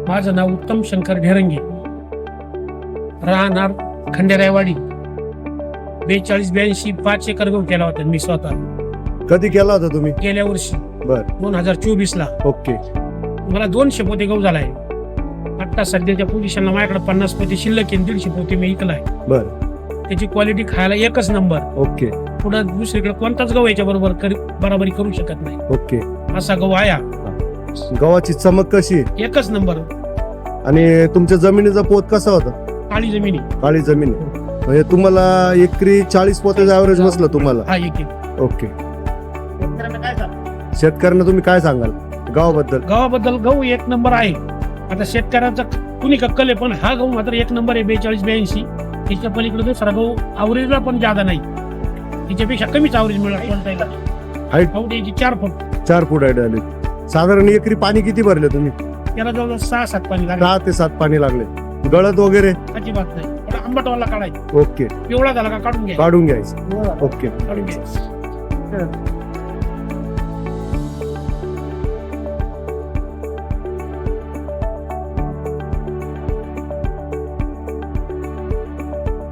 माझं नाव उत्तम शंकर ढेरंगे, राहणार खंडेरायवाडी. 42-82 5 एकर गहू केला होता मी स्वतः कधी केला होता तुम्ही? गेल्या वर्षी बर 2024 ला. ओके. मला 200 पोते गहू झालाय. आता सध्याच्या पोझिशनला माझ्याकडे 50 पोते शिल्लक आहे, 150 पोते मी विकलाय. बर त्याची क्वालिटी खायला एकच नंबर. ओके पुढे दुसरीकडे कोणताच गहू याच्या बरोबर बराबरी करू शकत नाही. ओके. असा गहू आया, गव्हाची चमक कशी आहे? एकच नंबर. आणि तुमच्या जमिनीचा पोत कसा होता? काळी जमिनी. काळी जमीन आहे. म्हणजे तुम्हाला एकरी 40 पोत्याचं ऍव्हरेज बसलं तुम्हाला? हा एक. ओके. शेतकऱ्यांना तुम्ही काय सांगाल गावाबद्दल? गव्हाबद्दल गहू एक नंबर आहे. आता शेतकऱ्याचा कुणी कक्कल आहे, पण हा गहू मात्र एक नंबर आहे. 42-82. त्याच्या पलीकडे दुसरा गहू आवरेजला पण जादा नाही, त्याच्यापेक्षा कमीच आवरेज मिळेल. हाईट याची 4 फूट. 4 फूट हाईट आली. साधारण एकरी पाणी किती भरले तुम्ही? त्याला जवळ 6-7 पाणी लागेल. 6 ते 7 पाणी लागले. गळत वगैरे अजिबात नाही. थोडा आंबटवाला काढायचा. ओके. पिवळा झाला का काढून घ्या. काढून घ्यायचं. ओके. काढून घ्यायचं.